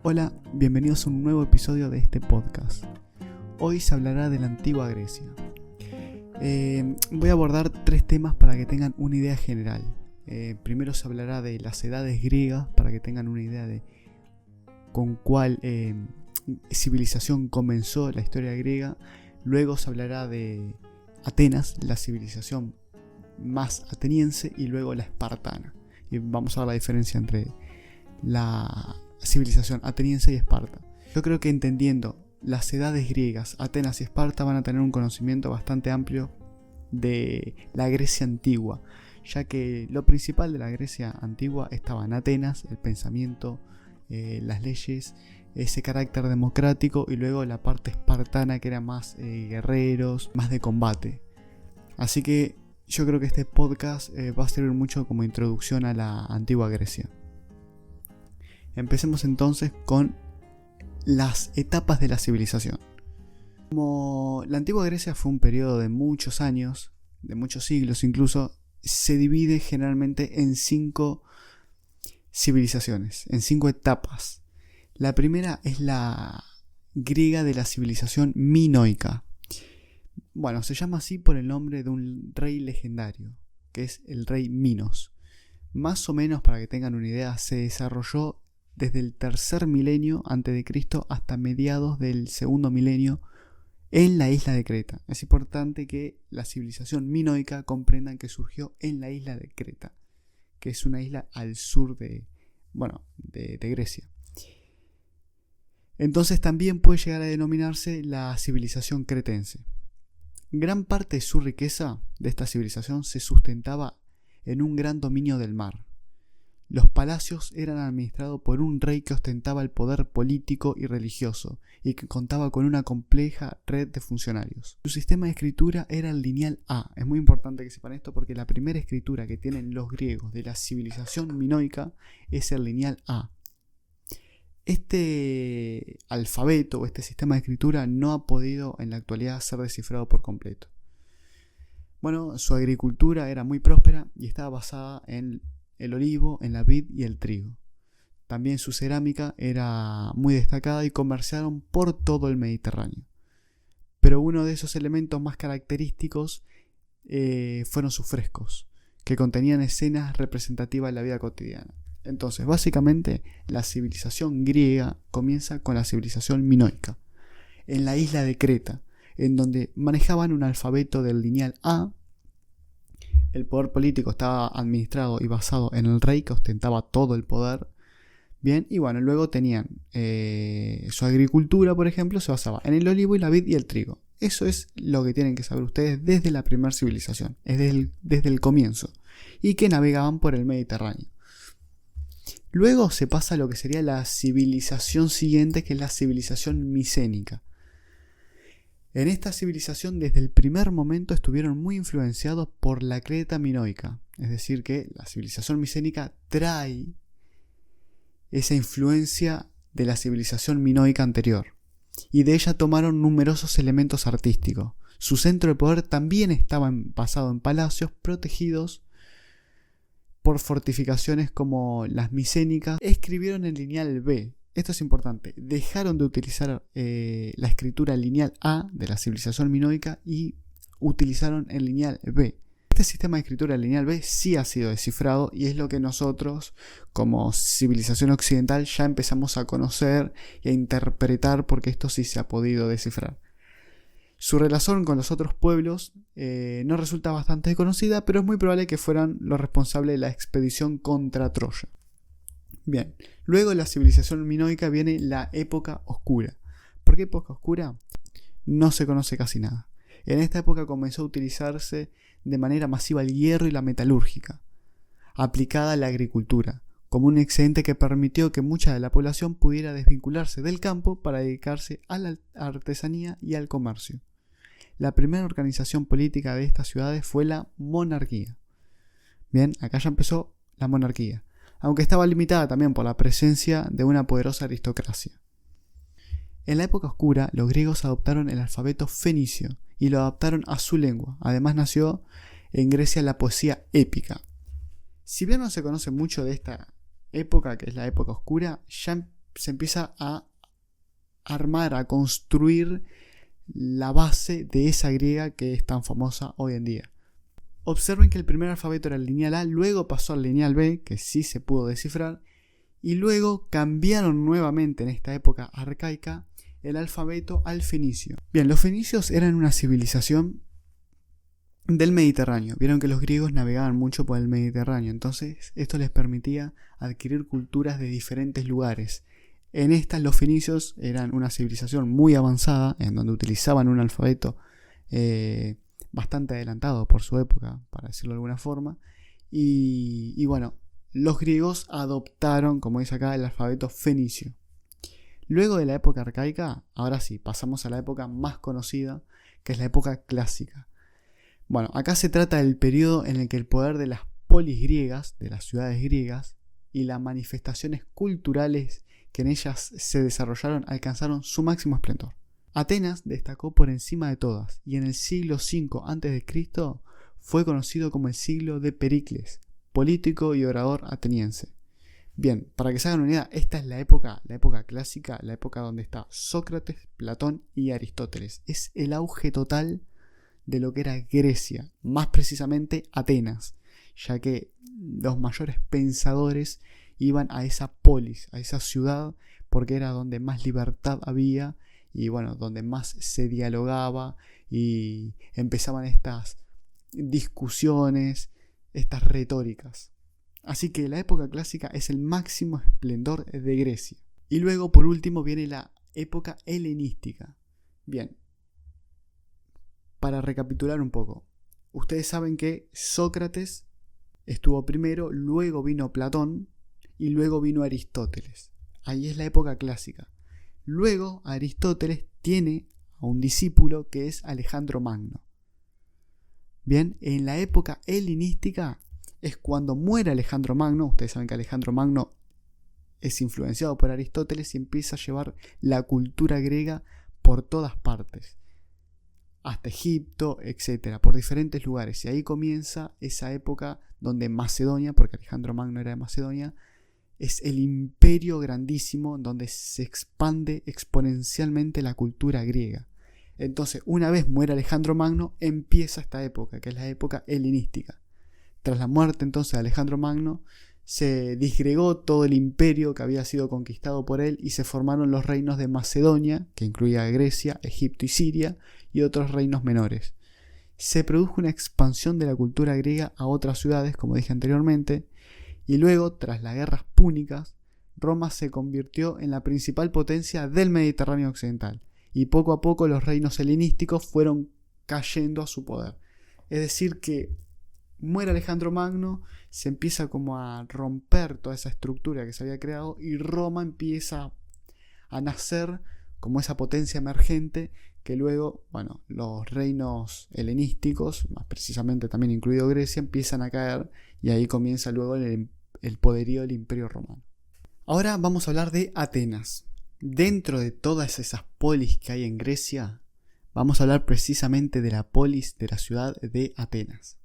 Hola, bienvenidos a un nuevo episodio de este podcast. Hoy se hablará de la antigua Grecia. Voy a abordar 3 temas para que tengan una idea general. Primero se hablará de las edades griegas para que tengan una idea de con cuál civilización comenzó la historia griega. Luego se hablará de Atenas, la civilización más ateniense, y luego la espartana. Y vamos a ver la diferencia entre la civilización ateniense y Esparta. Yo creo que entendiendo las edades griegas, Atenas y Esparta, van a tener un conocimiento bastante amplio de la Grecia antigua, ya que lo principal de la Grecia antigua estaba en Atenas: el pensamiento, las leyes, ese carácter democrático, y luego la parte espartana, que era más guerreros, más de combate. Así que yo creo que este podcast va a servir mucho como introducción a la antigua Grecia. Empecemos entonces con las etapas de la civilización. Como la antigua Grecia fue un periodo de muchos años, de muchos siglos incluso, se divide generalmente en 5 civilizaciones, en 5 etapas. La primera es la griega de la civilización minoica. Bueno, se llama así por el nombre de un rey legendario, que es el rey Minos. Más o menos, para que tengan una idea, se desarrolló desde el tercer milenio a.C. hasta mediados del segundo milenio en la isla de Creta. Es importante que la civilización minoica comprendan que surgió en la isla de Creta, que es una isla al sur de Grecia. Entonces también puede llegar a denominarse la civilización cretense. Gran parte de su riqueza de esta civilización se sustentaba en un gran dominio del mar. Los palacios eran administrados por un rey que ostentaba el poder político y religioso, y que contaba con una compleja red de funcionarios. Su sistema de escritura era el lineal A. Es muy importante que sepan esto, porque la primera escritura que tienen los griegos de la civilización minoica es el lineal A. Este alfabeto o este sistema de escritura no ha podido en la actualidad ser descifrado por completo. Bueno, su agricultura era muy próspera y estaba basada en el olivo, en la vid y el trigo. También su cerámica era muy destacada y comerciaron por todo el Mediterráneo. Pero uno de esos elementos más característicos fueron sus frescos, que contenían escenas representativas de la vida cotidiana. Entonces, básicamente, la civilización griega comienza con la civilización minoica, en la isla de Creta, en donde manejaban un alfabeto del lineal A. El poder político estaba administrado y basado en el rey, que ostentaba todo el poder. Bien, y bueno, luego tenían su agricultura, por ejemplo, se basaba en el olivo y la vid y el trigo. Eso es lo que tienen que saber ustedes desde la primera civilización, es desde el comienzo, y que navegaban por el Mediterráneo. Luego se pasa a lo que sería la civilización siguiente, que es la civilización micénica. En esta civilización, desde el primer momento, estuvieron muy influenciados por la Creta minoica. Es decir, que la civilización micénica trae esa influencia de la civilización minoica anterior, y de ella tomaron numerosos elementos artísticos. Su centro de poder también estaba basado en palacios protegidos por fortificaciones como las micénicas. Escribieron el lineal B. Esto es importante. Dejaron de utilizar la escritura lineal A de la civilización minoica y utilizaron el lineal B. Este sistema de escritura lineal B sí ha sido descifrado, y es lo que nosotros, como civilización occidental, ya empezamos a conocer y a interpretar, porque esto sí se ha podido descifrar. Su relación con los otros pueblos no resulta bastante conocida, pero es muy probable que fueran los responsables de la expedición contra Troya. Bien, luego de la civilización minoica viene la época oscura. ¿Por qué época oscura? No se conoce casi nada. En esta época comenzó a utilizarse de manera masiva el hierro y la metalúrgica, aplicada a la agricultura, como un excedente que permitió que mucha de la población pudiera desvincularse del campo para dedicarse a la artesanía y al comercio. La primera organización política de estas ciudades fue la monarquía. Bien, acá ya empezó la monarquía, aunque estaba limitada también por la presencia de una poderosa aristocracia. En la época oscura, los griegos adoptaron el alfabeto fenicio y lo adaptaron a su lengua. Además, nació en Grecia la poesía épica. Si bien no se conoce mucho de esta época, que es la época oscura, ya se empieza a armar, a construir la base de esa griega que es tan famosa hoy en día. Observen que el primer alfabeto era el lineal A, luego pasó al lineal B, que sí se pudo descifrar, y luego cambiaron nuevamente en esta época arcaica el alfabeto al fenicio. Bien, los fenicios eran una civilización del Mediterráneo. Vieron que los griegos navegaban mucho por el Mediterráneo, entonces esto les permitía adquirir culturas de diferentes lugares. En estas los fenicios eran una civilización muy avanzada, en donde utilizaban un alfabeto bastante adelantado por su época, para decirlo de alguna forma, y bueno, los griegos adoptaron, como dice acá, el alfabeto fenicio. Luego de la época arcaica, ahora sí, pasamos a la época más conocida, que es la época clásica. Bueno, acá se trata del periodo en el que el poder de las polis griegas, de las ciudades griegas, y las manifestaciones culturales que en ellas se desarrollaron alcanzaron su máximo esplendor. Atenas destacó por encima de todas, y en el siglo V a.C. fue conocido como el siglo de Pericles, político y orador ateniense. Bien, para que se hagan una idea, esta es la época clásica, la época donde está Sócrates, Platón y Aristóteles. Es el auge total de lo que era Grecia, más precisamente Atenas, ya que los mayores pensadores iban a esa polis, a esa ciudad, porque era donde más libertad había y bueno, donde más se dialogaba y empezaban estas discusiones, estas retóricas. Así que la época clásica es el máximo esplendor de Grecia. Y luego, por último, viene la época helenística. Bien, para recapitular un poco, ustedes saben que Sócrates estuvo primero, luego vino Platón y luego vino Aristóteles. Ahí es la época clásica. Luego Aristóteles tiene a un discípulo que es Alejandro Magno. Bien, en la época helenística es cuando muere Alejandro Magno. Ustedes saben que Alejandro Magno es influenciado por Aristóteles y empieza a llevar la cultura griega por todas partes, hasta Egipto, etcétera, por diferentes lugares. Y ahí comienza esa época donde Macedonia, porque Alejandro Magno era de Macedonia, es el imperio grandísimo donde se expande exponencialmente la cultura griega. Entonces, una vez muere Alejandro Magno, empieza esta época, que es la época helenística. Tras la muerte entonces de Alejandro Magno, se disgregó todo el imperio que había sido conquistado por él y se formaron los reinos de Macedonia, que incluía Grecia, Egipto y Siria, y otros reinos menores. Se produjo una expansión de la cultura griega a otras ciudades, como dije anteriormente, y luego, tras las guerras púnicas, Roma se convirtió en la principal potencia del Mediterráneo occidental, y poco a poco los reinos helenísticos fueron cayendo a su poder. Es decir que muere Alejandro Magno, se empieza como a romper toda esa estructura que se había creado y Roma empieza a nacer como esa potencia emergente que luego, bueno, los reinos helenísticos, más precisamente también incluido Grecia, empiezan a caer y ahí comienza luego el poderío del Imperio Romano. Ahora vamos a hablar de Atenas. Dentro de todas esas polis que hay en Grecia, vamos a hablar precisamente de la polis de la ciudad de Atenas.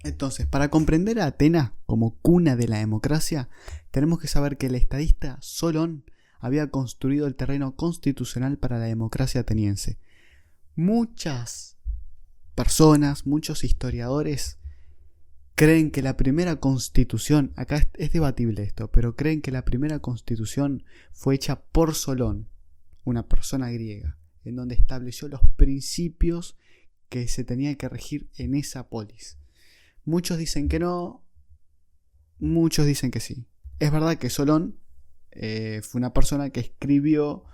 Entonces, para comprender a Atenas como cuna de la democracia, tenemos que saber que el estadista Solón había construido el terreno constitucional para la democracia ateniense. Muchas personas, muchos historiadores creen que la primera constitución, acá es debatible esto, pero creen que la primera constitución fue hecha por Solón, una persona griega, en donde estableció los principios que se tenían que regir en esa polis. Muchos dicen que no, muchos dicen que sí. Es verdad que Solón fue una persona que escribió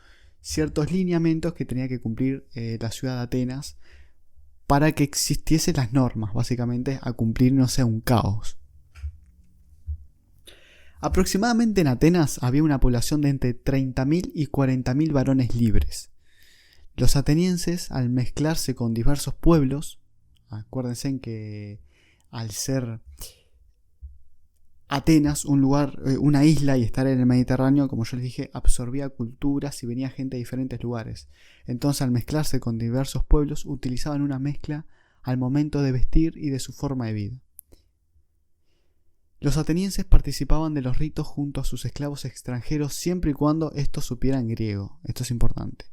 ciertos lineamientos que tenía que cumplir la ciudad de Atenas para que existiesen las normas, básicamente a cumplir, no sea un caos. Aproximadamente en Atenas había una población de entre 30.000 y 40.000 varones libres. Los atenienses, al mezclarse con diversos pueblos, acuérdense que al ser Atenas un lugar, una isla y estar en el Mediterráneo, como yo les dije, absorbía culturas y venía gente de diferentes lugares. Entonces, al mezclarse con diversos pueblos, utilizaban una mezcla al momento de vestir y de su forma de vida. Los atenienses participaban de los ritos junto a sus esclavos extranjeros siempre y cuando estos supieran griego. Esto es importante.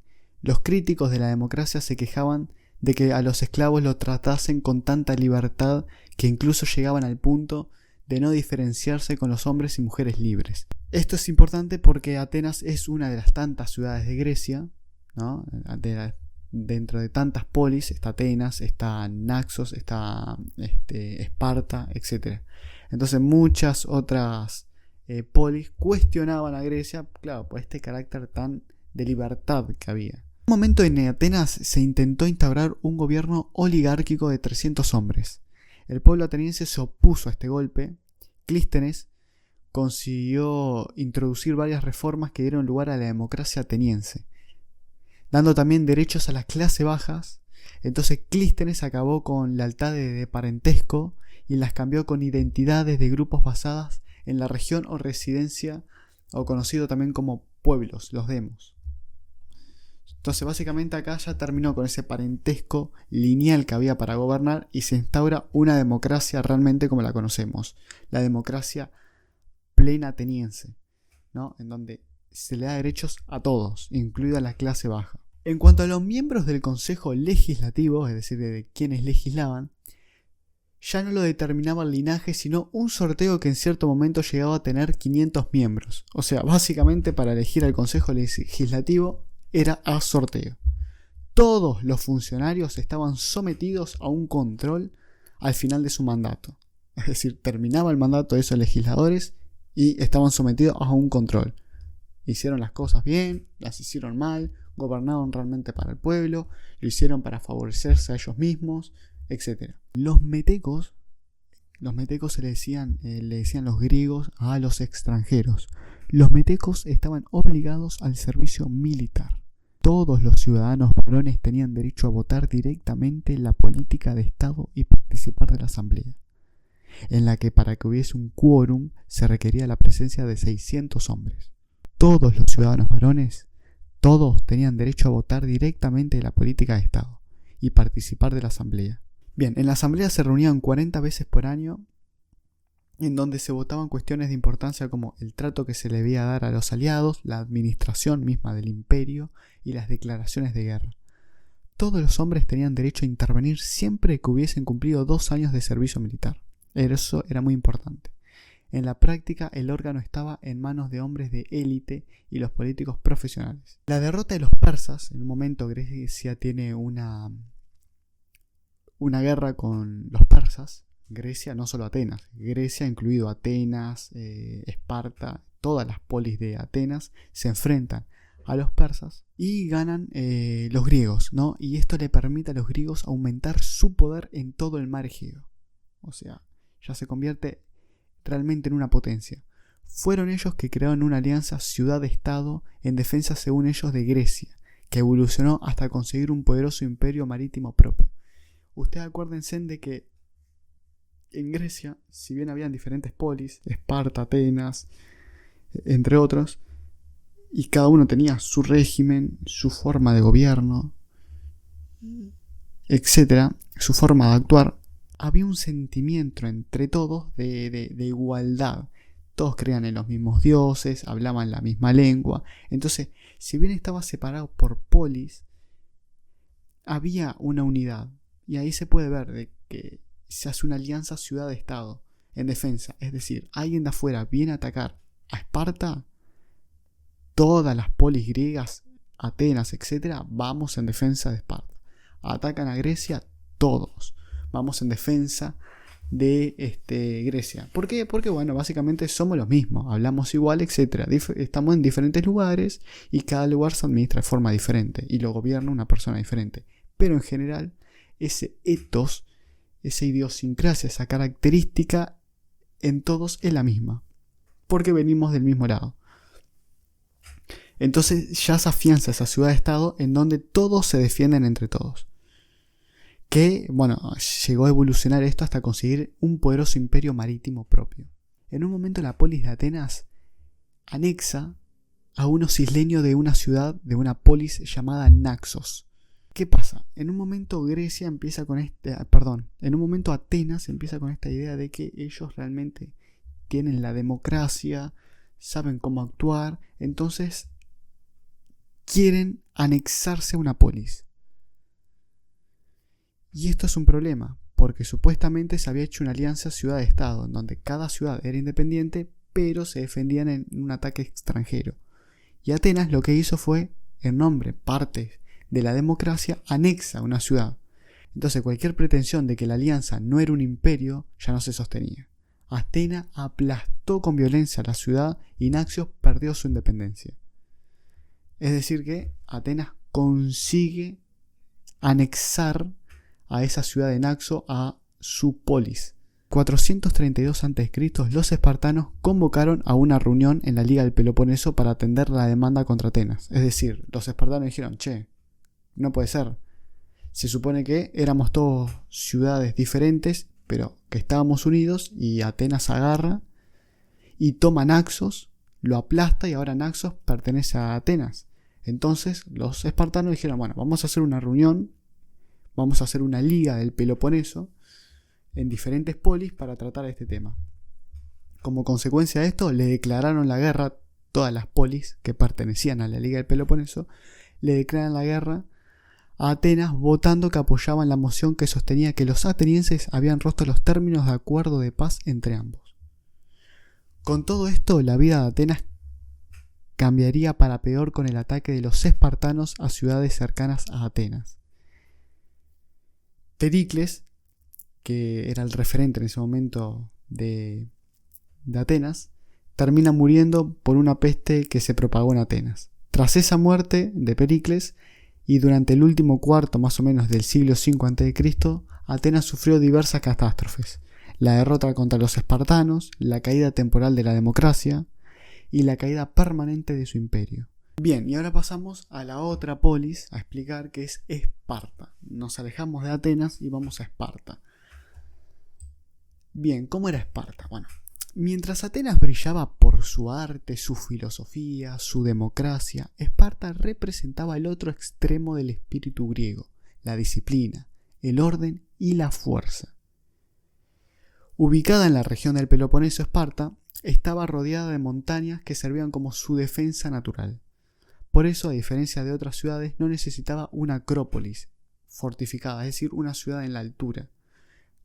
Los críticos de la democracia se quejaban de que a los esclavos lo tratasen con tanta libertad que incluso llegaban al punto de no diferenciarse con los hombres y mujeres libres. Esto es importante porque Atenas es una de las tantas ciudades de Grecia, ¿no? Dentro de tantas polis está Atenas, está Naxos, está Esparta, etc. Entonces muchas otras polis cuestionaban a Grecia, claro, por este carácter tan de libertad que había. En un momento en Atenas se intentó instaurar un gobierno oligárquico de 300 hombres. El pueblo ateniense se opuso a este golpe. Clístenes consiguió introducir varias reformas que dieron lugar a la democracia ateniense, dando también derechos a las clases bajas. Entonces Clístenes acabó con lealtades de parentesco y las cambió con identidades de grupos basadas en la región o residencia, o conocido también como pueblos, los demos. Entonces básicamente acá ya terminó con ese parentesco lineal que había para gobernar y se instaura una democracia realmente como la conocemos, la democracia plena ateniense, ¿no? En donde se le da derechos a todos, incluida la clase baja. En cuanto a los miembros del Consejo Legislativo, es decir, de quienes legislaban, ya no lo determinaba el linaje, sino un sorteo que en cierto momento llegaba a tener 500 miembros. O sea, básicamente para elegir al Consejo Legislativo era a sorteo. Todos los funcionarios estaban sometidos a un control al final de su mandato. Es decir, terminaba el mandato de esos legisladores y estaban sometidos a un control. Hicieron las cosas bien, las hicieron mal, gobernaron realmente para el pueblo, lo hicieron para favorecerse a ellos mismos, etc. Los metecos se le decían los griegos a los extranjeros. Los metecos estaban obligados al servicio militar. Todos los ciudadanos varones tenían derecho a votar directamente en la política de Estado y participar de la asamblea, en la que para que hubiese un quórum se requería la presencia de 600 hombres. Todos los ciudadanos varones, todos tenían derecho a votar directamente en la política de Estado y participar de la asamblea. Bien, en la asamblea se reunían 40 veces por año, en donde se votaban cuestiones de importancia como el trato que se le debía dar a los aliados, la administración misma del imperio y las declaraciones de guerra. Todos los hombres tenían derecho a intervenir siempre que hubiesen cumplido 2 años de servicio militar. Eso era muy importante. En la práctica, el órgano estaba en manos de hombres de élite y los políticos profesionales. La derrota de los persas, en un momento Grecia tiene una guerra con los persas. Grecia, no solo Atenas, Grecia, incluido Atenas, Esparta, todas las polis de Atenas, se enfrentan a los persas y ganan los griegos, ¿no? Y esto le permite a los griegos aumentar su poder en todo el mar Egeo. O sea, ya se convierte realmente en una potencia. Fueron ellos que crearon una alianza ciudad-estado en defensa, según ellos, de Grecia, que evolucionó hasta conseguir un poderoso imperio marítimo propio. Ustedes acuérdense de que en Grecia, si bien habían diferentes polis, Esparta, Atenas, entre otros, y cada uno tenía su régimen, su forma de gobierno, etc., su forma de actuar, había un sentimiento entre todos de igualdad. Todos creían en los mismos dioses, hablaban la misma lengua. Entonces, si bien estaba separado por polis, había una unidad. Y ahí se puede ver de que se hace una alianza ciudad-estado en defensa. Es decir, alguien de afuera viene a atacar a Esparta, todas las polis griegas, Atenas, etc., vamos en defensa de Esparta. Atacan a Grecia, todos vamos en defensa de Grecia. ¿Por qué? Porque bueno, básicamente somos los mismos, hablamos igual, etc. Estamos en diferentes lugares y cada lugar se administra de forma diferente y lo gobierna una persona diferente. Pero en general, ese ethos, esa idiosincrasia, esa característica en todos es la misma, porque venimos del mismo lado. Entonces ya se afianza esa ciudad-estado en donde todos se defienden entre todos. Que, bueno, llegó a evolucionar esto hasta conseguir un poderoso imperio marítimo propio. En un momento la polis de Atenas anexa a unos isleños de una ciudad, de una polis llamada Naxos. ¿Qué pasa? En un momento Grecia empieza con en un momento Atenas empieza con esta idea de que ellos realmente tienen la democracia, saben cómo actuar, entonces quieren anexarse a una polis. Y esto es un problema, porque supuestamente se había hecho una alianza ciudad-estado, en donde cada ciudad era independiente, pero se defendían en un ataque extranjero. Y Atenas lo que hizo fue, en nombre, parte de la democracia, anexa una ciudad. Entonces cualquier pretensión de que la alianza no era un imperio ya no se sostenía. Atenas aplastó con violencia a la ciudad y Naxos perdió su independencia. Es decir que Atenas consigue anexar a esa ciudad de Naxo a su polis. 432 a.C. los espartanos convocaron a una reunión en la Liga del Peloponeso para atender la demanda contra Atenas. Es decir, los espartanos dijeron, no puede ser. Se supone que éramos todos ciudades diferentes, pero que estábamos unidos, y Atenas agarra y toma Naxos, lo aplasta y ahora Naxos pertenece a Atenas. Entonces los espartanos dijeron, bueno, vamos a hacer una reunión, vamos a hacer una liga del Peloponeso en diferentes polis para tratar este tema. Como consecuencia de esto, le declararon la guerra, todas las polis que pertenecían a la Liga del Peloponeso, le declaran la guerra a Atenas, votando que apoyaban la moción que sostenía que los atenienses habían roto los términos de acuerdo de paz entre ambos. Con todo esto, la vida de Atenas cambiaría para peor con el ataque de los espartanos a ciudades cercanas a Atenas. Pericles, que era el referente en ese momento de Atenas, termina muriendo por una peste que se propagó en Atenas. Tras esa muerte de Pericles, y durante el último cuarto más o menos del siglo V a.C., Atenas sufrió diversas catástrofes: la derrota contra los espartanos, la caída temporal de la democracia y la caída permanente de su imperio. Bien, y ahora pasamos a la otra polis a explicar, que es Esparta. Nos alejamos de Atenas y vamos a Esparta. Bien, ¿cómo era Esparta? Bueno, mientras Atenas brillaba por su arte, su filosofía, su democracia, Esparta representaba el otro extremo del espíritu griego: la disciplina, el orden y la fuerza. Ubicada en la región del Peloponeso, Esparta estaba rodeada de montañas que servían como su defensa natural. Por eso, a diferencia de otras ciudades, no necesitaba una acrópolis fortificada, es decir, una ciudad en la altura.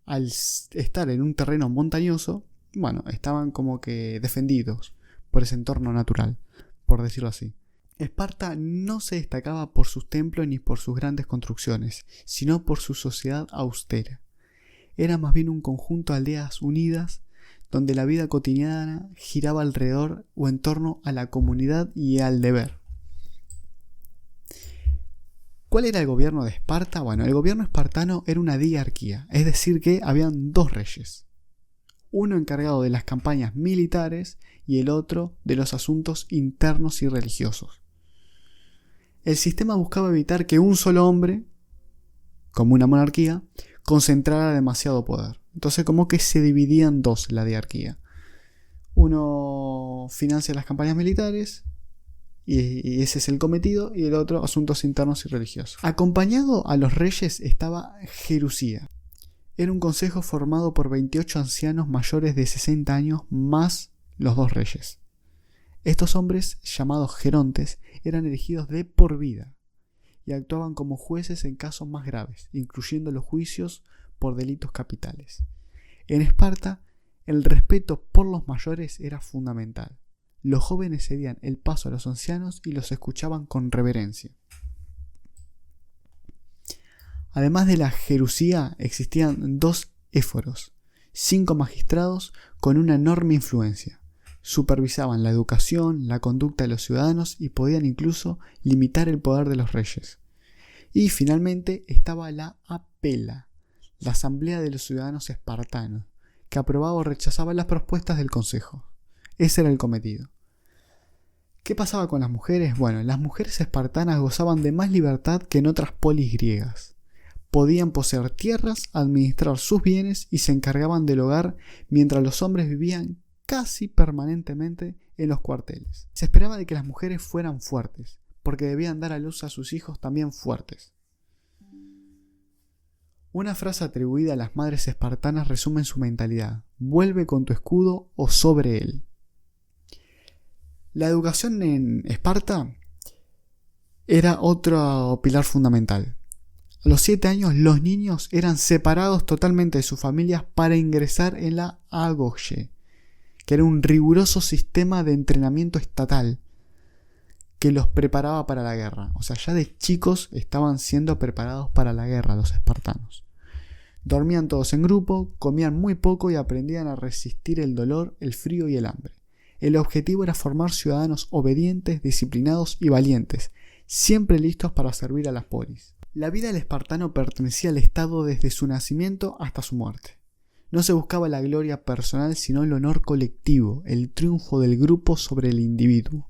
Al estar en un terreno montañoso, bueno, estaban como que defendidos por ese entorno natural, por decirlo así. Esparta no se destacaba por sus templos ni por sus grandes construcciones, sino por su sociedad austera. Era más bien un conjunto de aldeas unidas, donde la vida cotidiana giraba alrededor o en torno a la comunidad y al deber. ¿Cuál era el gobierno de Esparta? Bueno, el gobierno espartano era una diarquía, es decir que habían dos reyes. Uno encargado de las campañas militares y el otro de los asuntos internos y religiosos. El sistema buscaba evitar que un solo hombre, como una monarquía, concentrara demasiado poder. Entonces como que se dividía en dos la diarquía. Uno financia las campañas militares y ese es el cometido, y el otro asuntos internos y religiosos. Acompañado a los reyes estaba Jerusía. Era un consejo formado por 28 ancianos mayores de 60 años más los dos reyes. Estos hombres, llamados gerontes, eran elegidos de por vida y actuaban como jueces en casos más graves, incluyendo los juicios por delitos capitales. En Esparta, el respeto por los mayores era fundamental. Los jóvenes cedían el paso a los ancianos y los escuchaban con reverencia. Además de la Jerusía, existían 2 éforos, 5 magistrados con una enorme influencia. Supervisaban la educación, la conducta de los ciudadanos y podían incluso limitar el poder de los reyes. Y finalmente estaba la Apela, la asamblea de los ciudadanos espartanos, que aprobaba o rechazaba las propuestas del consejo. Ese era el cometido. ¿Qué pasaba con las mujeres? Bueno, las mujeres espartanas gozaban de más libertad que en otras polis griegas. Podían poseer tierras, administrar sus bienes y se encargaban del hogar, mientras los hombres vivían casi permanentemente en los cuarteles. Se esperaba de que las mujeres fueran fuertes, porque debían dar a luz a sus hijos también fuertes. Una frase atribuida a las madres espartanas resume su mentalidad: vuelve con tu escudo o sobre él. La educación en Esparta era otro pilar fundamental. A los 7 años los niños eran separados totalmente de sus familias para ingresar en la Agoge, que era un riguroso sistema de entrenamiento estatal que los preparaba para la guerra. O sea, ya de chicos estaban siendo preparados para la guerra los espartanos. Dormían todos en grupo, comían muy poco y aprendían a resistir el dolor, el frío y el hambre. El objetivo era formar ciudadanos obedientes, disciplinados y valientes, siempre listos para servir a las polis. La vida del espartano pertenecía al Estado desde su nacimiento hasta su muerte. No se buscaba la gloria personal, sino el honor colectivo, el triunfo del grupo sobre el individuo.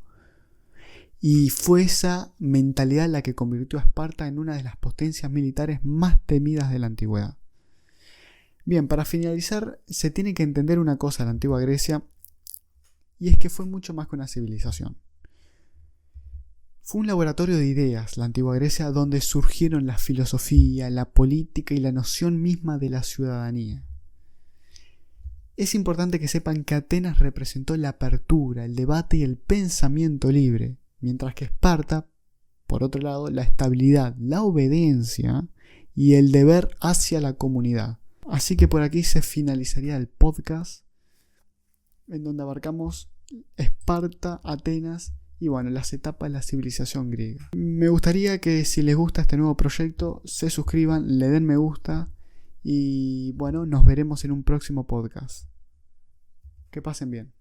Y fue esa mentalidad la que convirtió a Esparta en una de las potencias militares más temidas de la antigüedad. Bien, para finalizar, se tiene que entender una cosa de la antigua Grecia, y es que fue mucho más que una civilización. Fue un laboratorio de ideas, la antigua Grecia, donde surgieron la filosofía, la política y la noción misma de la ciudadanía. Es importante que sepan que Atenas representó la apertura, el debate y el pensamiento libre, mientras que Esparta, por otro lado, la estabilidad, la obediencia y el deber hacia la comunidad. Así que por aquí se finalizaría el podcast, en donde abarcamos Esparta, Atenas y bueno, las etapas de la civilización griega. Me gustaría que si les gusta este nuevo proyecto, se suscriban, le den me gusta y bueno, nos veremos en un próximo podcast. Que pasen bien.